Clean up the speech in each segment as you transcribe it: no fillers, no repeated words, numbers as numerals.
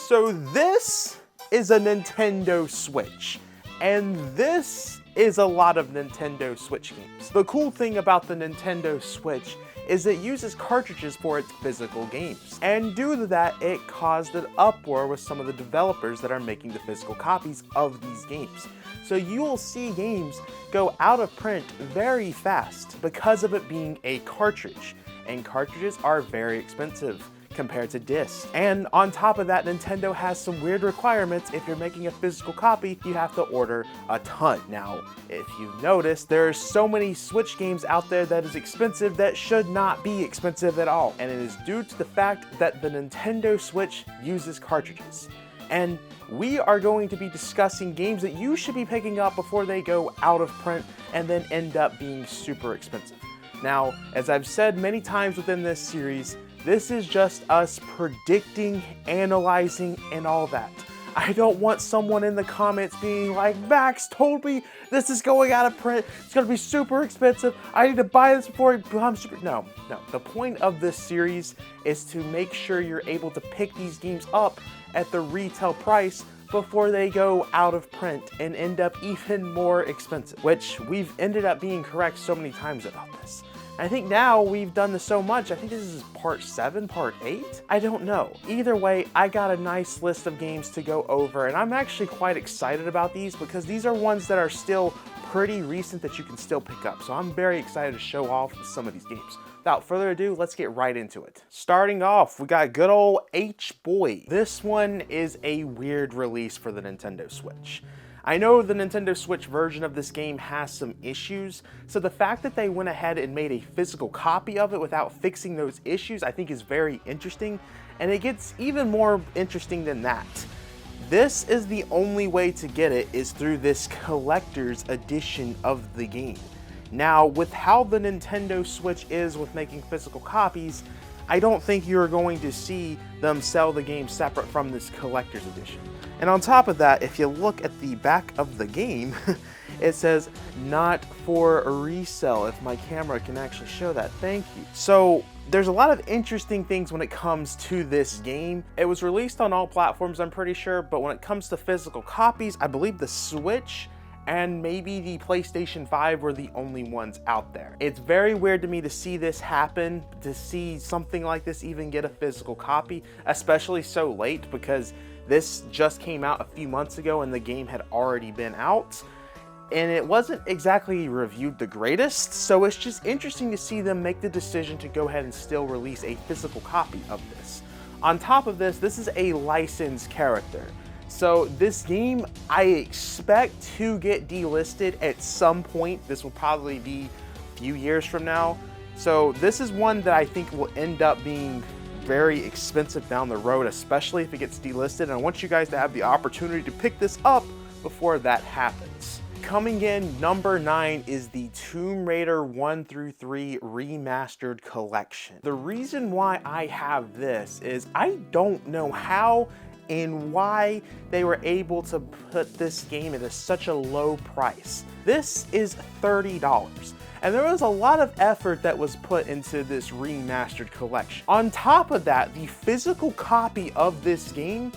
So this is a Nintendo Switch, and this is a lot of Nintendo Switch games. The cool thing about the Nintendo Switch is it uses cartridges for its physical games. And due to that, it caused an uproar with some of the developers that are making the physical copies of these games. So you will see games go out of print very fast because of it being a cartridge. And cartridges are very expensive compared to discs. And on top of that, Nintendo has some weird requirements. If you're making a physical copy, you have to order a ton. Now, if you've noticed, there's so many Switch games out there that is expensive that should not be expensive at all. And it is due to the fact that the Nintendo Switch uses cartridges. And we are going to be discussing games that you should be picking up before they go out of print and then end up being super expensive. Now, as I've said many times within this series, this is just us predicting, analyzing, and all that. I don't want someone in the comments being like, Max told me this is going out of print, it's gonna be super expensive, I need to buy this before it becomes super... No. The point of this series is to make sure you're able to pick these games up at the retail price before they go out of print and end up even more expensive, which we've ended up being correct so many times about this. I think now we've done this so much, I think this is part 7, part 8? I don't know. Either way, I got a nice list of games to go over, and I'm actually quite excited about these because these are ones that are still pretty recent that you can still pick up. So I'm very excited to show off some of these games. Without further ado, let's get right into it. Starting off, we got good old H-Boy. This one is a weird release for the Nintendo Switch. I know the Nintendo Switch version of this game has some issues, so the fact that they went ahead and made a physical copy of it without fixing those issues I think is very interesting, and it gets even more interesting than that. This is the only way to get it is through this collector's edition of the game. Now, with how the Nintendo Switch is with making physical copies, I don't think you're going to see them sell the game separate from this collector's edition. And on top of that, if you look at the back of the game, it says not for resale, if my camera can actually show that, thank you. So there's a lot of interesting things when it comes to this game. It was released on all platforms, I'm pretty sure, but when it comes to physical copies, I believe the Switch and maybe the PlayStation 5 were the only ones out there. It's very weird to me to see this happen, to see something like this even get a physical copy, especially so late because this just came out a few months ago and the game had already been out. And it wasn't exactly reviewed the greatest, so it's just interesting to see them make the decision to go ahead and still release a physical copy of this. On top of this, this is a licensed character. So this game, I expect to get delisted at some point. This will probably be a few years from now. So this is one that I think will end up being very expensive down the road, especially if it gets delisted. And I want you guys to have the opportunity to pick this up before that happens. Coming in number 9 is the Tomb Raider 1 through 3 Remastered Collection. The reason why I have this is I don't know how and why they were able to put this game at such a low price. This is $30. And there was a lot of effort that was put into this remastered collection. On top of that, the physical copy of this game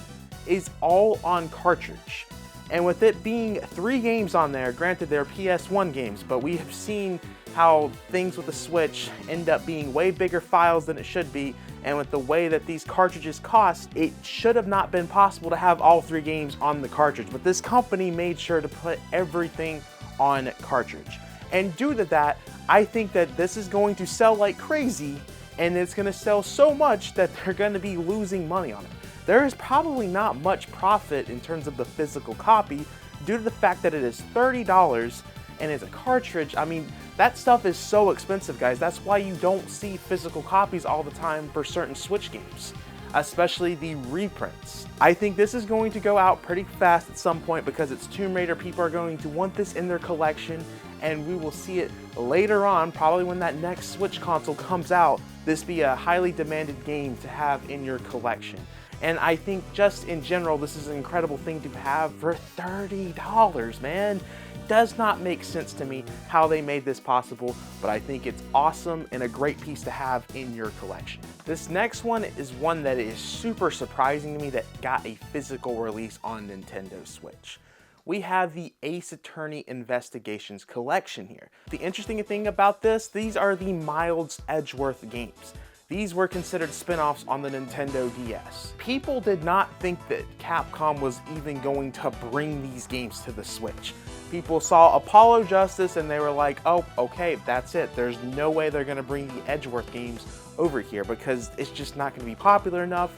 is all on cartridge. And with it being 3 games on there, granted they're PS1 games, but we have seen how things with the Switch end up being way bigger files than it should be, and with the way that these cartridges cost, it should have not been possible to have all 3 games on the cartridge, but this company made sure to put everything on cartridge. And due to that, I think that this is going to sell like crazy, and it's going to sell so much that they're going to be losing money on it. There is probably not much profit in terms of the physical copy due to the fact that it is $30 and it's a cartridge. I mean, that stuff is so expensive, guys. That's why you don't see physical copies all the time for certain Switch games, especially the reprints. I think this is going to go out pretty fast at some point because it's Tomb Raider. People are going to want this in their collection, and we will see it later on, probably when that next Switch console comes out. This be a highly demanded game to have in your collection. And I think just in general, this is an incredible thing to have for $30, man. does not make sense to me how they made this possible, but I think it's awesome and a great piece to have in your collection. This next one is one that is super surprising to me that got a physical release on Nintendo Switch. We have the Ace Attorney Investigations collection here. The interesting thing about this, these are the Miles Edgeworth games. These were considered spin-offs on the Nintendo DS. People did not think that Capcom was even going to bring these games to the Switch. People saw Apollo Justice and they were like, oh, okay, that's it. There's no way they're gonna bring the Edgeworth games over here because it's just not gonna be popular enough.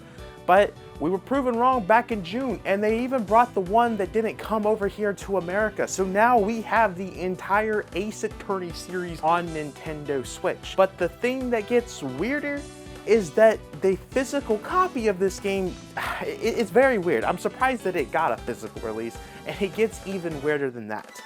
But we were proven wrong back in June, and they even brought the one that didn't come over here to America. So now we have the entire Ace Attorney series on Nintendo Switch. But the thing that gets weirder is that the physical copy of this game, it's very weird. I'm surprised that it got a physical release, and it gets even weirder than that.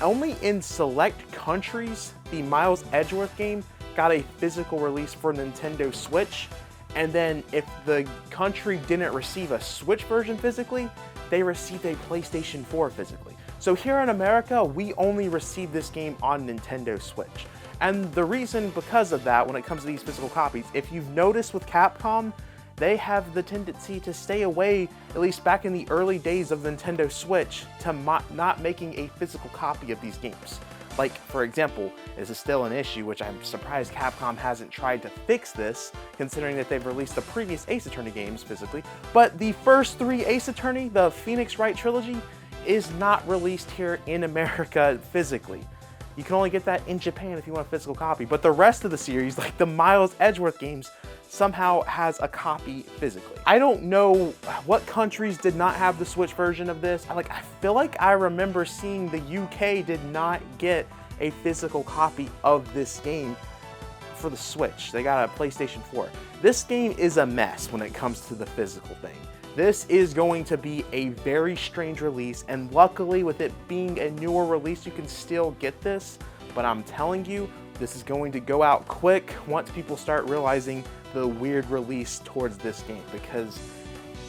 Only in select countries, the Miles Edgeworth game got a physical release for Nintendo Switch. And then if the country didn't receive a Switch version physically, they received a PlayStation 4 physically. So here in America, we only received this game on Nintendo Switch. And the reason because of that, when it comes to these physical copies, if you've noticed with Capcom, they have the tendency to stay away, at least back in the early days of Nintendo Switch, to not making a physical copy of these games. Like, for example, this is still an issue, which I'm surprised Capcom hasn't tried to fix this, considering that they've released the previous Ace Attorney games physically. But the first 3 Ace Attorney, the Phoenix Wright trilogy, is not released here in America physically. You can only get that in Japan if you want a physical copy. But the rest of the series, like the Miles Edgeworth games, somehow has a copy physically. I don't know what countries did not have the Switch version of this. I feel like I remember seeing the UK did not get a physical copy of this game for the Switch. They got a PlayStation 4. This game is a mess when it comes to the physical thing. This is going to be a very strange release, and luckily with it being a newer release, you can still get this, but I'm telling you, this is going to go out quick once people start realizing the weird release towards this game, because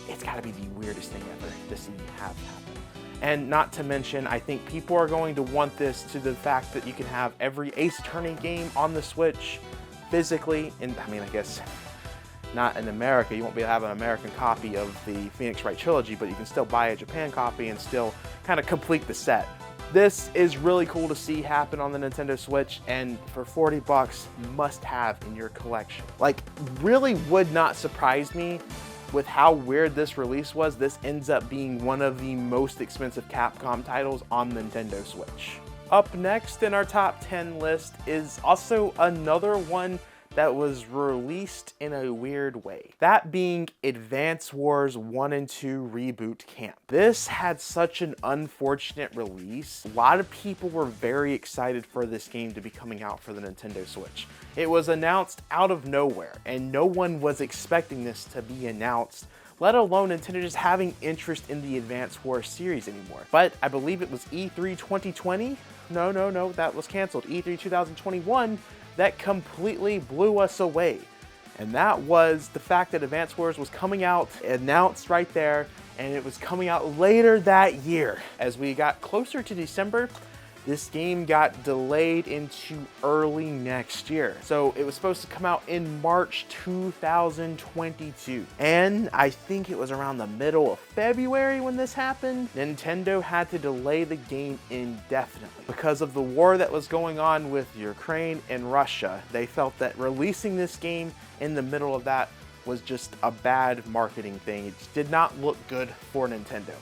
it's got to be the weirdest thing ever to see have happen. And not to mention, I think people are going to want this to the fact that you can have every Ace Attorney game on the Switch physically, and I mean, I guess not in America, you won't be able to have an American copy of the Phoenix Wright trilogy, but you can still buy a Japan copy and still kind of complete the set. This is really cool to see happen on the Nintendo Switch, and for 40 bucks, must have in your collection. Like, really would not surprise me with how weird this release was. This ends up being one of the most expensive Capcom titles on Nintendo Switch. Up next in our top 10 list is also another one that was released in a weird way. That being Advance Wars 1 and 2 Reboot Camp. This had such an unfortunate release. A lot of people were very excited for this game to be coming out for the Nintendo Switch. It was announced out of nowhere, and no one was expecting this to be announced, let alone Nintendo just having interest in the Advance Wars series anymore. But I believe it was E3 2020? No, that was canceled. E3 2021 that completely blew us away. And that was the fact that Advance Wars was coming out, announced right there, and it was coming out later that year. As we got closer to December, this game got delayed into early next year. So it was supposed to come out in March 2022. And I think it was around the middle of February when this happened. Nintendo had to delay the game indefinitely. Because of the war that was going on with Ukraine and Russia, they felt that releasing this game in the middle of that was just a bad marketing thing. It did not look good for Nintendo.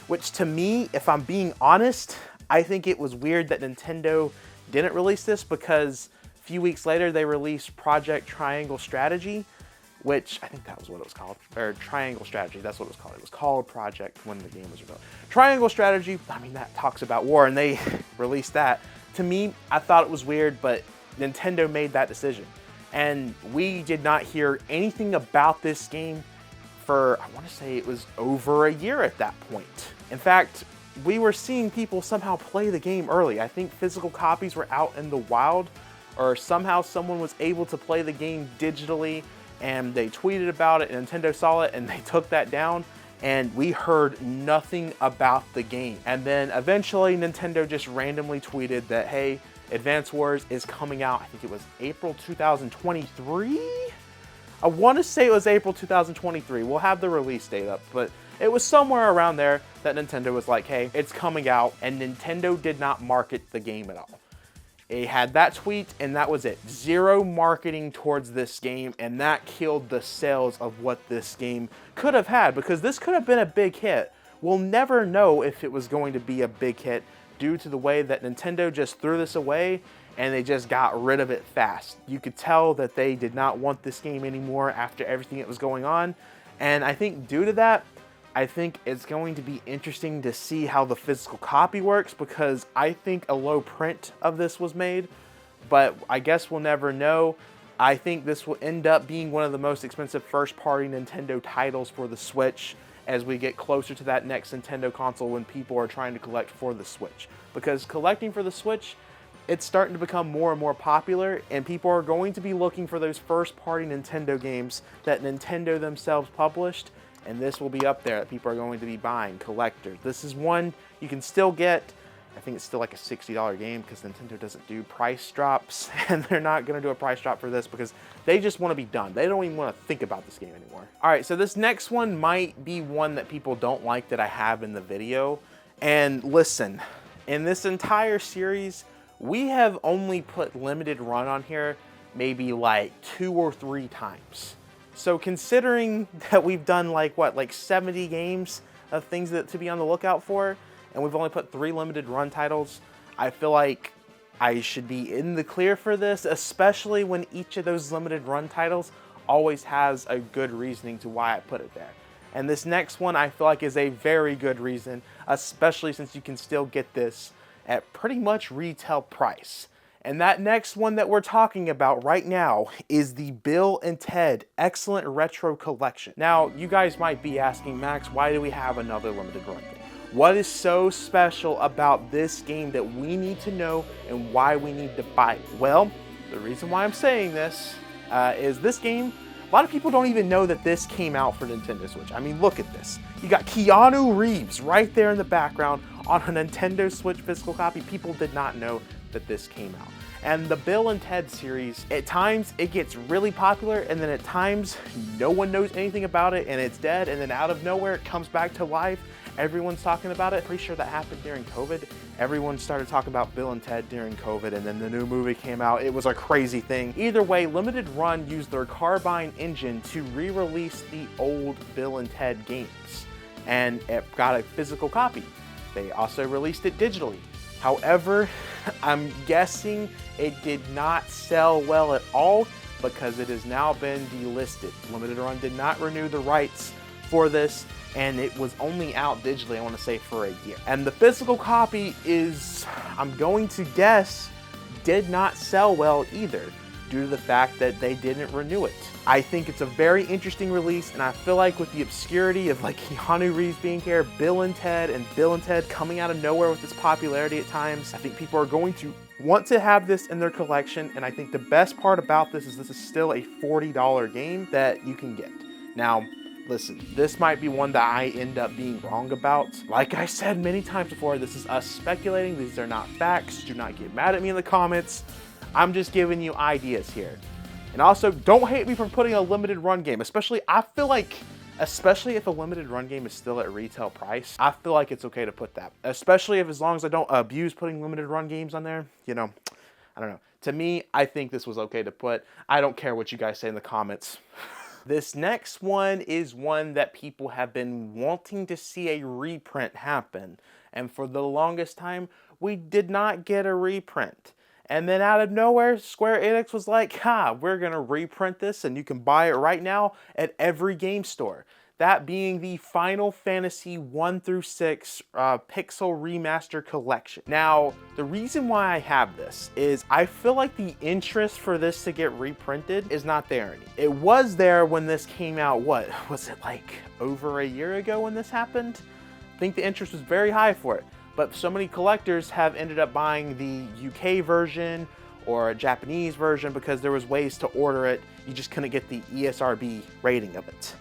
Which to me, if I'm being honest, I think it was weird that Nintendo didn't release this, because a few weeks later they released Project Triangle Strategy, which I think that was what it was called, or Triangle Strategy, that's what it was called. It was called Project when the game was revealed. Triangle Strategy, I mean, that talks about war, and they released that. To me, I thought it was weird, but Nintendo made that decision. And we did not hear anything about this game for, I want to say it was over a year at that point. In fact, we were seeing people somehow play the game early. I think physical copies were out in the wild, or somehow someone was able to play the game digitally, and they tweeted about it, and Nintendo saw it, and they took that down. and we heard nothing about the game. And then eventually Nintendo just randomly tweeted that, hey, Advance Wars is coming out, I think it was April 2023? I want to say it was April 2023. We'll have the release date up, but it was somewhere around there that Nintendo was like, hey, it's coming out, and Nintendo did not market the game at all. It had that tweet, and that was it. Zero marketing towards this game, and that killed the sales of what this game could have had, because this could have been a big hit. We'll never know if it was going to be a big hit due to the way that Nintendo just threw this away, and they just got rid of it fast. You could tell that they did not want this game anymore after everything that was going on, and I think due to that, I think it's going to be interesting to see how the physical copy works, because I think a low print of this was made, but I guess we'll never know. I think this will end up being one of the most expensive first-party Nintendo titles for the Switch as we get closer to that next Nintendo console when people are trying to collect for the Switch. Because collecting for the Switch, it's starting to become more and more popular, and people are going to be looking for those first-party Nintendo games that Nintendo themselves published, and this will be up there that people are going to be buying, collectors. This is one you can still get. I think it's still like a $60 game because Nintendo doesn't do price drops, and they're not going to do a price drop for this because they just want to be done. They don't even want to think about this game anymore. All right, so this next one might be one that people don't like that I have in the video. And listen, in this entire series, we have only put limited run on here maybe like 2 or 3 times. So considering that we've done like 70 games of things that to be on the lookout for, and we've only put 3 limited run titles, I feel like I should be in the clear for this, especially when each of those limited run titles always has a good reasoning to why I put it there. And this next one I feel like is a very good reason, especially since you can still get this at pretty much retail price. And that next one that we're talking about right now is the Bill and Ted Excellent Retro Collection. Now, you guys might be asking, Max, why do we have another limited run thing? What is so special about this game that we need to know and why we need to buy it? Well, the reason why I'm saying this is this game, a lot of people don't even know that this came out for Nintendo Switch. I mean, look at this. You got Keanu Reeves right there in the background on a Nintendo Switch physical copy. People did not know that this came out. And the Bill and Ted series, at times it gets really popular, and then at times no one knows anything about it and it's dead, and then out of nowhere it comes back to life. Everyone's talking about it. Pretty sure that happened during COVID. Everyone started talking about Bill and Ted during COVID, and then the new movie came out. It was a crazy thing. Either way, Limited Run used their Carbine engine to re-release the old Bill and Ted games, and it got a physical copy. They also released it digitally. However, I'm guessing it did not sell well at all because it has now been delisted. Limited Run did not renew the rights for this, and it was only out digitally, I want to say, for a year. And the physical copy is, I'm going to guess, did not sell well either, due to the fact that they didn't renew it. I think it's a very interesting release, and I feel like with the obscurity of like Keanu Reeves being here, Bill and Ted coming out of nowhere with its popularity at times, I think people are going to want to have this in their collection, and I think the best part about this is still a $40 game that you can get. Now, listen, this might be one that I end up being wrong about. Like I said many times before, this is us speculating. These are not facts. Do not get mad at me in the comments. I'm just giving you ideas here. And also, don't hate me for putting a limited run game, especially, I feel like, especially if a limited run game is still at retail price, I feel like it's okay to put that. Especially if, as long as I don't abuse putting limited run games on there, you know, I don't know. To me, I think this was okay to put. I don't care what you guys say in the comments. This next one is one that people have been wanting to see a reprint happen. And for the longest time, we did not get a reprint. And then out of nowhere, Square Enix was like, we're gonna reprint this and you can buy it right now at every game store. That being the Final Fantasy 1-6 Pixel Remaster Collection. Now, the reason why I have this is I feel like the interest for this to get reprinted is not there anymore. It was there when this came out, what, was it like over a year ago when this happened? I think the interest was very high for it. But so many collectors have ended up buying the UK version or a Japanese version because there was ways to order it. You just couldn't get the ESRB rating of it.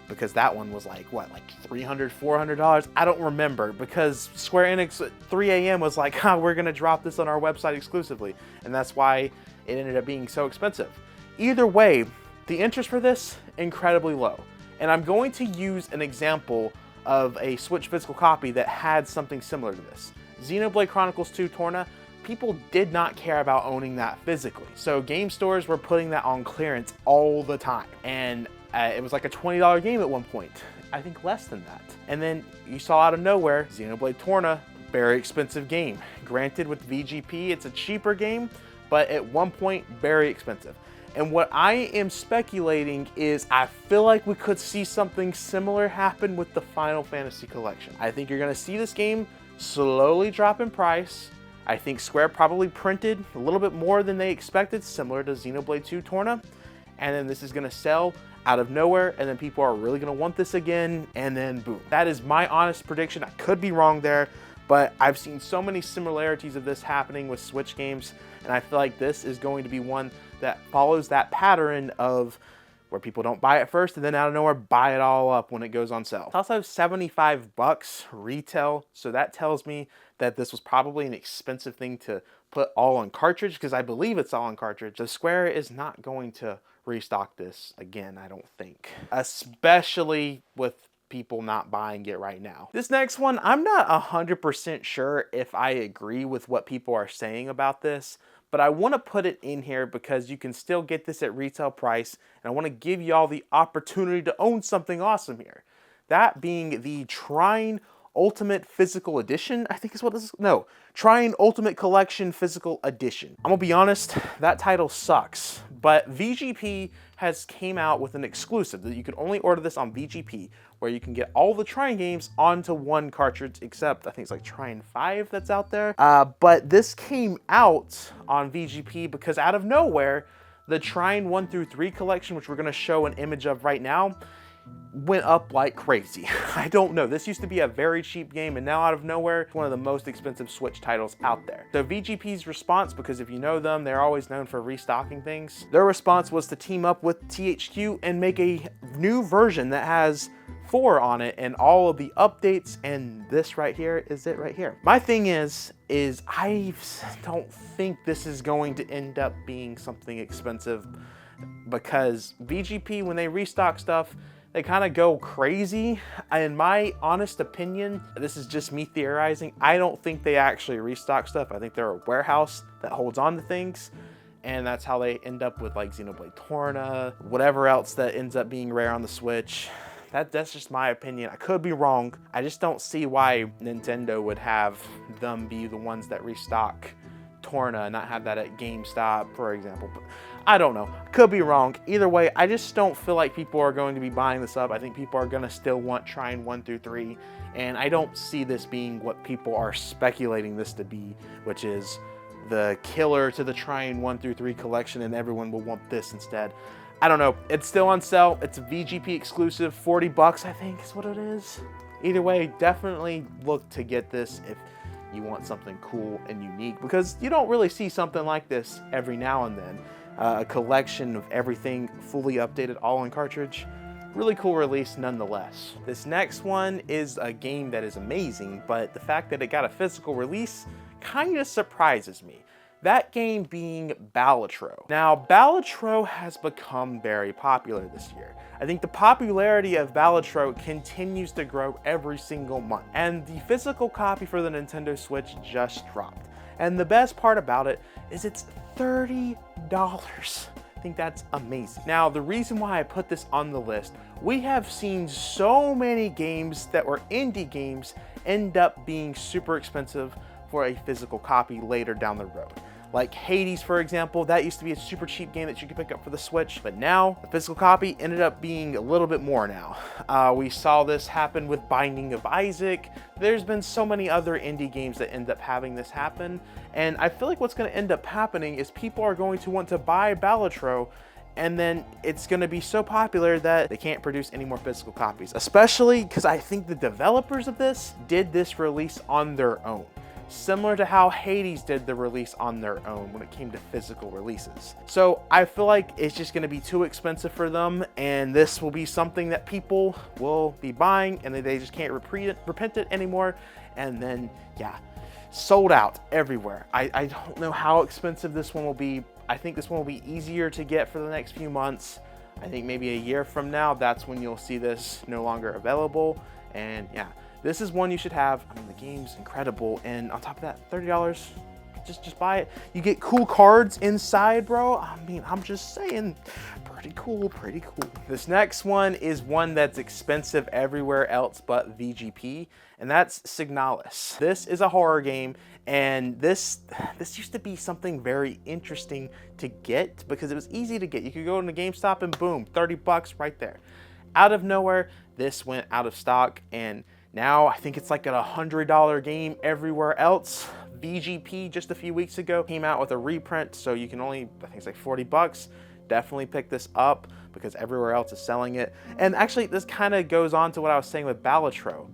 because that one was like, what, like $300, $400? I don't remember, because Square Enix at 3 a.m. was like, we're gonna drop this on our website exclusively. And that's why it ended up being so expensive. Either way, the interest for this, incredibly low. And I'm going to use an example of a Switch physical copy that had something similar to this. Xenoblade Chronicles 2 Torna, people did not care about owning that physically. So game stores were putting that on clearance all the time. And it was like a $20 game at one point. I think less than that. And then you saw out of nowhere, Xenoblade Torna, very expensive game. Granted, with VGP, it's a cheaper game, but at one point, very expensive. And what I am speculating is I feel like we could see something similar happen with the Final Fantasy Collection. I think you're gonna see this game slowly drop in price. I think Square probably printed a little bit more than they expected, similar to Xenoblade 2 Torna. And then this is gonna sell out of nowhere, and then people are really gonna want this again, and then boom. That is my honest prediction. I could be wrong there, but I've seen so many similarities of this happening with Switch games, and I feel like this is going to be one that follows that pattern of where people don't buy it first and then out of nowhere buy it all up when it goes on sale. It's also $75 retail, so that tells me that this was probably an expensive thing to put all on cartridge, because I believe it's all on cartridge. So Square is not going to restock this again, I don't think, especially with people not buying it right now. This next one, I'm not 100% sure if I agree with what people are saying about this, but I want to put it in here because you can still get this at retail price, and I want to give y'all the opportunity to own something awesome here. That being the Trine Ultimate Physical Edition, I think is what this is. No, Trine Ultimate Collection Physical Edition. I'm gonna be honest, that title sucks, but VGP has came out with an exclusive that you can only order this on VGP, where you can get all the Trine games onto one cartridge, except I think it's like Trine 5 that's out there. But this came out on VGP because out of nowhere, the Trine 1 through 3 collection, which we're gonna show an image of right now, went up like crazy. I don't know. This used to be a very cheap game, and now out of nowhere, it's one of the most expensive Switch titles out there. So VGP's response, because if you know them, they're always known for restocking things. Their response was to team up with THQ and make a new version that has 4 on it and all of the updates, and this right here is it right here. My thing is I don't think this is going to end up being something expensive, because VGP, when they restock stuff, they kind of go crazy. In my honest opinion, this is just me theorizing, I don't think they actually restock stuff. I think they're a warehouse that holds on to things, and that's how they end up with like Xenoblade Torna, whatever else that ends up being rare on the Switch. That's just my opinion. I could be wrong. I just don't see why Nintendo would have them be the ones that restock Torna and not have that at GameStop, for example. But I don't know. Could be wrong. Either way, I just don't feel like people are going to be buying this up. I think people are going to still want Trine 1 through 3, and I don't see this being what people are speculating this to be, which is the killer to the Trine 1 through 3 collection, and everyone will want this instead. I don't know. It's still on sale. It's a VGP exclusive. 40 bucks, I think, is what it is. Either way, definitely look to get this if you want something cool and unique, because you don't really see something like this every now and then. A collection of everything fully updated, all on cartridge. Really cool release nonetheless. This next one is a game that is amazing, but the fact that it got a physical release kind of surprises me. That game being Balatro. Now, Balatro has become very popular this year. I think the popularity of Balatro continues to grow every single month, and the physical copy for the Nintendo Switch just dropped. And the best part about it is it's $30. I think that's amazing. Now, the reason why I put this on the list, we have seen so many games that were indie games end up being super expensive for a physical copy later down the road. Like Hades, for example, that used to be a super cheap game that you could pick up for the Switch, but now the physical copy ended up being a little bit more now. We saw this happen with Binding of Isaac. There's been so many other indie games that end up having this happen, and I feel like what's going to end up happening is people are going to want to buy Balatro, and then it's going to be so popular that they can't produce any more physical copies, especially because I think the developers of this did this release on their own. similar to how Hades did the release on their own when it came to physical releases. So I feel like it's just gonna be too expensive for them, and this will be something that people will be buying and they just can't repent it anymore. And then, yeah, sold out everywhere. I don't know how expensive this one will be. I think this one will be easier to get for the next few months. I think maybe a year from now, that's when you'll see this no longer available. And yeah, this is one you should have. I mean, the game's incredible. And on top of that, $30, just buy it. You get cool cards inside, bro. I mean, I'm just saying, pretty cool, pretty cool. This next one is one that's expensive everywhere else but VGP, and that's Signalis. This is a horror game, and this used to be something very interesting to get because it was easy to get. You could go into GameStop and boom, 30 bucks right there. Out of nowhere, this went out of stock, and now I think it's like a $100 game everywhere else. VGP just a few weeks ago came out with a reprint, so you can only, I think it's like 40 bucks. Definitely pick this up because everywhere else is selling it. And actually, this kind of goes on to what I was saying with Balatro.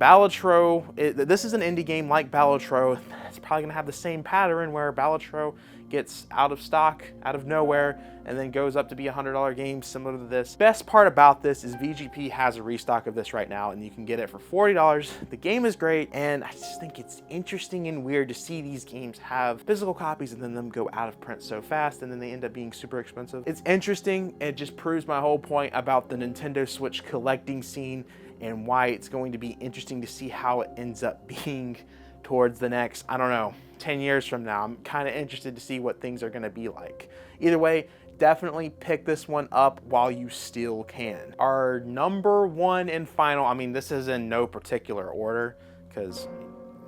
This is an indie game like Balatro. It's probably gonna have the same pattern where Balatro gets out of stock, out of nowhere, and then goes up to be a $100 game similar to this. Best part about this is VGP has a restock of this right now, and you can get it for $40. The game is great, and I just think it's interesting and weird to see these games have physical copies and then them go out of print so fast, and then they end up being super expensive. It's interesting. It just proves my whole point about the Nintendo Switch collecting scene and why it's going to be interesting to see how it ends up being towards the next, I don't know, 10 years from now. I'm kind of interested to see what things are going to be like. Either way, definitely pick this one up while you still can. Our number one and final, I mean, this is in no particular order because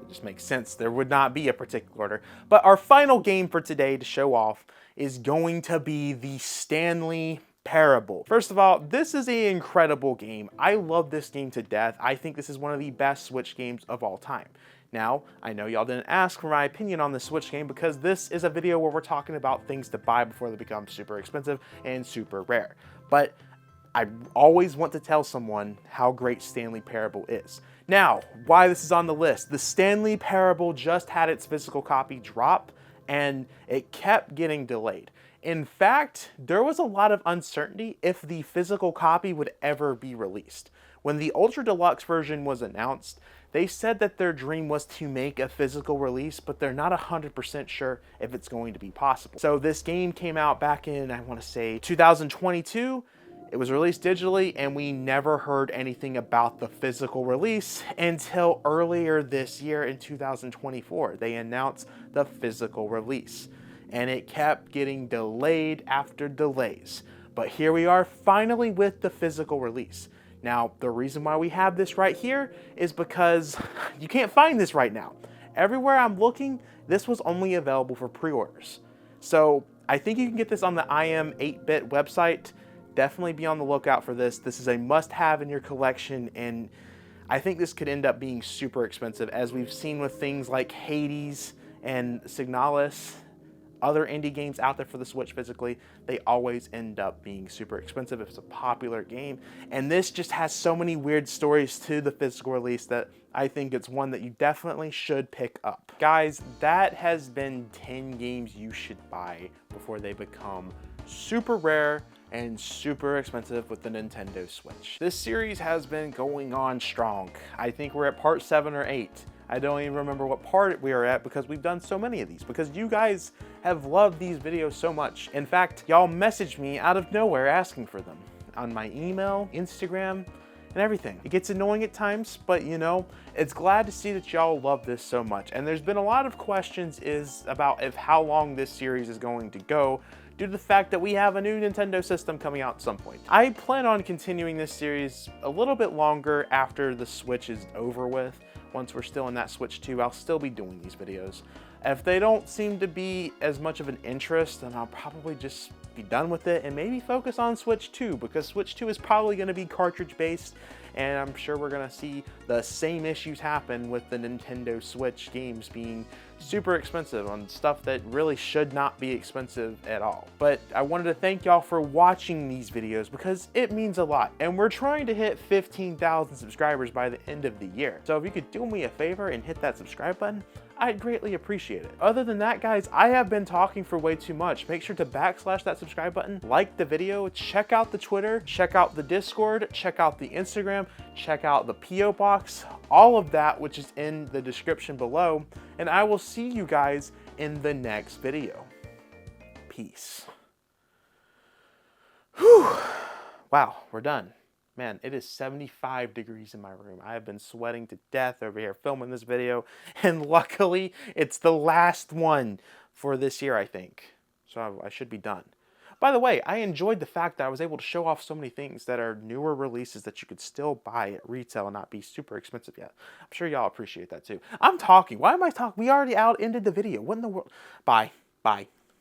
it just makes sense. There would not be a particular order. But our final game for today to show off is going to be the Stanley Parable. First of all, this is an incredible game. I love this game to death. I think this is one of the best Switch games of all time. Now, I know y'all didn't ask for my opinion on the Switch game because this is a video where we're talking about things to buy before they become super expensive and super rare. But I always want to tell someone how great Stanley Parable is. Now, why this is on the list. The Stanley Parable just had its physical copy drop, and it kept getting delayed. In fact, there was a lot of uncertainty if the physical copy would ever be released. When the Ultra Deluxe version was announced, they said that their dream was to make a physical release, but they're not 100% sure if it's going to be possible. So this game came out back in, I want to say, 2022. It was released digitally, and we never heard anything about the physical release until earlier this year in 2024. They announced the physical release, and it kept getting delayed after delays. But here we are finally with the physical release. Now, the reason why we have this right here is because you can't find this right now. Everywhere I'm looking, this was only available for pre-orders. So I think you can get this on the IM 8-bit website. Definitely be on the lookout for this. This is a must-have in your collection, and I think this could end up being super expensive, as we've seen with things like Hades and Signalis. Other indie games out there for the Switch physically, they always end up being super expensive if it's a popular game. And this just has so many weird stories to the physical release that I think it's one that you definitely should pick up. Guys, that has been 10 games you should buy before they become super rare and super expensive with the Nintendo Switch. This series has been going on strong. I think we're at part 7 or 8. I don't even remember what part we are at because we've done so many of these, because you guys have loved these videos so much. In fact, y'all messaged me out of nowhere asking for them on my email, Instagram, and everything. It gets annoying at times, but you know, it's glad to see that y'all love this so much. And there's been a lot of questions about how long this series is going to go, due to the fact that we have a new Nintendo system coming out at some point. I plan on continuing this series a little bit longer after the Switch is over with. Once we're still in that Switch 2, I'll still be doing these videos. If they don't seem to be as much of an interest, then I'll probably just be done with it and maybe focus on Switch 2, because Switch 2 is probably going to be cartridge based, and I'm sure we're gonna see the same issues happen with the Nintendo Switch games being super expensive on stuff that really should not be expensive at all. But I wanted to thank y'all for watching these videos because it means a lot, and we're trying to hit 15,000 subscribers by the end of the year. So if you could do me a favor and hit that subscribe button, I'd greatly appreciate it. Other than that, guys, I have been talking for way too much. Make sure to backslash that subscribe button, like the video, check out the Twitter, check out the Discord, check out the Instagram, check out the P.O. Box, all of that, which is in the description below, and I will see you guys in the next video. Peace. Whew. Wow, we're done. Man, it is 75 degrees in my room. I have been sweating to death over here filming this video, and luckily it's the last one for this year, I think. So I should be done. By the way, I enjoyed the fact that I was able to show off so many things that are newer releases that you could still buy at retail and not be super expensive yet. I'm sure y'all appreciate that too. I'm talking. Why am I talking? We already ended the video. What in the world? Bye. Bye.